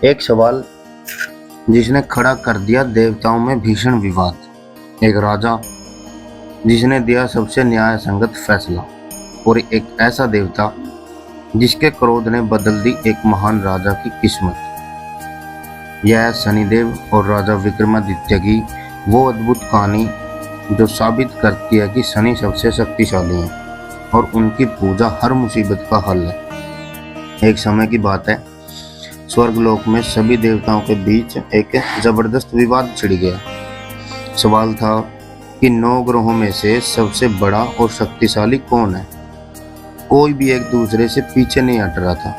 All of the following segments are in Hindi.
एक सवाल जिसने खड़ा कर दिया देवताओं में भीषण विवाद। एक राजा जिसने दिया सबसे न्याय संगत फैसला, और एक ऐसा देवता जिसके क्रोध ने बदल दी एक महान राजा की किस्मत। यह शनिदेव और राजा विक्रमादित्य की वो अद्भुत कहानी जो साबित करती है कि शनि सबसे शक्तिशाली है और उनकी पूजा हर मुसीबत का हल है। एक समय की बात है, स्वर्गलोक में सभी देवताओं के बीच एक जबरदस्त विवाद छिड़ गया। सवाल था कि 9 ग्रहों में से सबसे बड़ा और शक्तिशाली कौन है। कोई भी एक दूसरे से पीछे नहीं हट रहा था।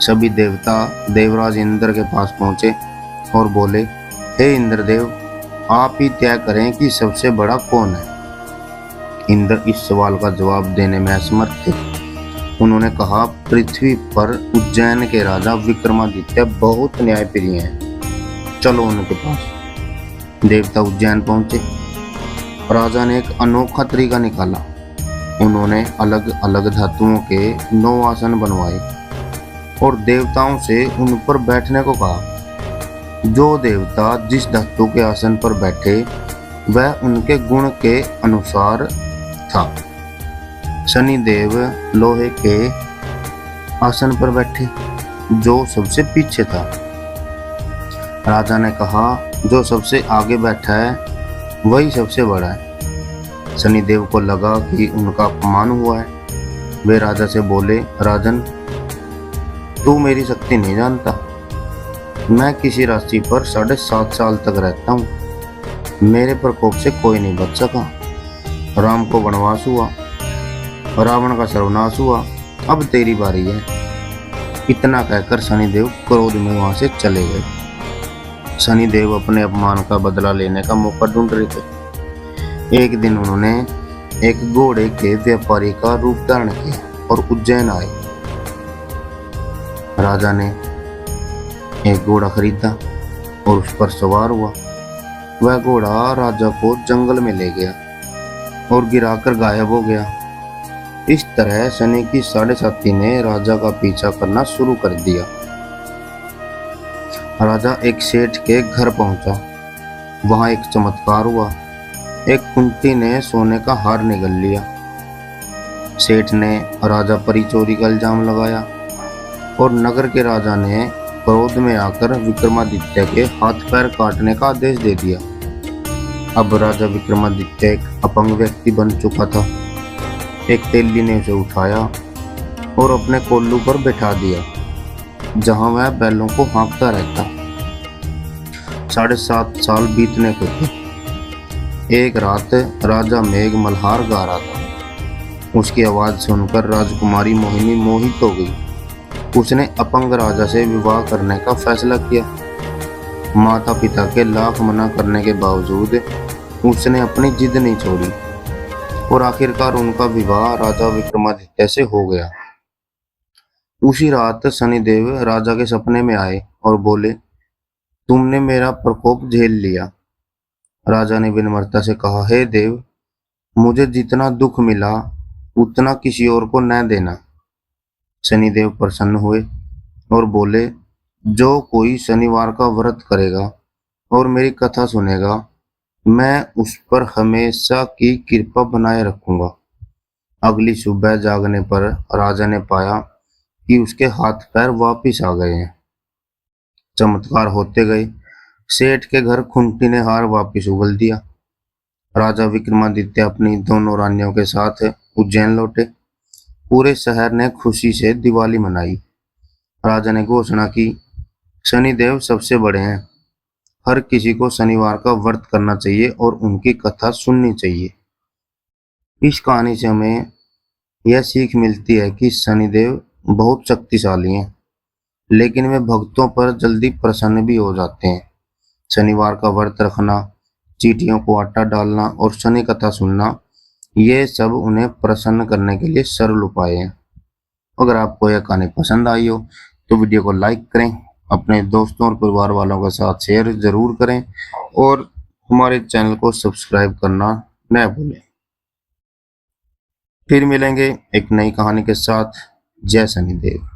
सभी देवता देवराज इंद्र के पास पहुंचे और बोले, हे इंद्रदेव, आप ही तय करें कि सबसे बड़ा कौन है। इंद्र इस सवाल का जवाब देने में असमर्थ थे। उन्होंने कहा, पृथ्वी पर उज्जैन के राजा विक्रमादित्य बहुत न्यायप्रिय हैं, चलो उनके पास। देवता उज्जैन पहुंचे। राजा ने एक अनोखा तरीका निकाला। उन्होंने अलग अलग धातुओं के 9 आसन बनवाए और देवताओं से उन पर बैठने को कहा। जो देवता जिस धातु के आसन पर बैठे वह उनके गुण के अनुसार था। शनिदेव लोहे के आसन पर बैठे, जो सबसे पीछे था। राजा ने कहा, जो सबसे आगे बैठा है वही सबसे बड़ा है। शनिदेव को लगा कि उनका अपमान हुआ है। वे राजा से बोले, राजन, तू मेरी शक्ति नहीं जानता। मैं किसी राशि पर 7.5 साल तक रहता हूँ। मेरे प्रकोप से कोई नहीं बच सका। राम को वनवास हुआ, रावण का सर्वनाश हुआ, अब तेरी बारी है। इतना कहकर शनिदेव क्रोध में वहां से चले गए। शनिदेव अपने अपमान का बदला लेने का मौका ढूंढ रहे थे। एक दिन उन्होंने एक घोड़े के व्यापारी का रूप धारण किया और उज्जैन आए। राजा ने एक घोड़ा खरीदा और उस पर सवार हुआ। वह घोड़ा राजा को जंगल में ले गया और गिराकर गायब हो गया। इस तरह शनि की 7.5 ने राजा का पीछा करना शुरू कर दिया। राजा एक सेठ के घर पहुंचा। वहां एक चमत्कार हुआ। एक कुंती ने सोने का हार निगल लिया। सेठ ने राजा पर ही चोरी का इल्जाम लगाया और नगर के राजा ने क्रोध में आकर विक्रमादित्य के हाथ पैर काटने का आदेश दे दिया। अब राजा विक्रमादित्य एक अपंग व्यक्ति बन चुका था। एक तेली ने उसे उठाया और अपने कोल्लू पर बैठा दिया, जहां वह बैलों को हाँकता रहता। 7.5 साल बीतने को थे। एक रात राजा मेघ मल्हार गा रहा था। उसकी आवाज सुनकर राजकुमारी मोहिनी मोहित हो गई। उसने अपंग राजा से विवाह करने का फैसला किया। माता पिता के लाख मना करने के बावजूद उसने अपनी जिद नहीं छोड़ी और आखिरकार उनका विवाह राजा विक्रमादित्य से हो गया। उसी रात शनिदेव राजा के सपने में आए और बोले, तुमने मेरा प्रकोप झेल लिया। राजा ने विनम्रता से कहा, हे देव, मुझे जितना दुख मिला उतना किसी और को न देना। शनिदेव प्रसन्न हुए और बोले, जो कोई शनिवार का व्रत करेगा और मेरी कथा सुनेगा, मैं उस पर हमेशा की कृपा बनाए रखूंगा। अगली सुबह जागने पर राजा ने पाया कि उसके हाथ पैर वापिस आ गए हैं। चमत्कार होते गए। सेठ के घर खुंटी ने हार वापिस उगल दिया। राजा विक्रमादित्य अपनी दोनों रानियों के साथ उज्जैन लौटे। पूरे शहर ने खुशी से दिवाली मनाई। राजा ने घोषणा की, शनिदेव सबसे बड़े हैं। हर किसी को शनिवार का व्रत करना चाहिए और उनकी कथा सुननी चाहिए। इस कहानी से हमें यह सीख मिलती है कि शनिदेव बहुत शक्तिशाली हैं, लेकिन वे भक्तों पर जल्दी प्रसन्न भी हो जाते हैं। शनिवार का व्रत रखना, चींटियों को आटा डालना और शनि कथा सुनना, ये सब उन्हें प्रसन्न करने के लिए सरल उपाय हैं। अगर आपको यह कहानी पसंद आई हो तो वीडियो को लाइक करें, अपने दोस्तों और परिवार वालों के साथ शेयर जरूर करें और हमारे चैनल को सब्सक्राइब करना न भूलें। फिर मिलेंगे एक नई कहानी के साथ। जय शनिदेव।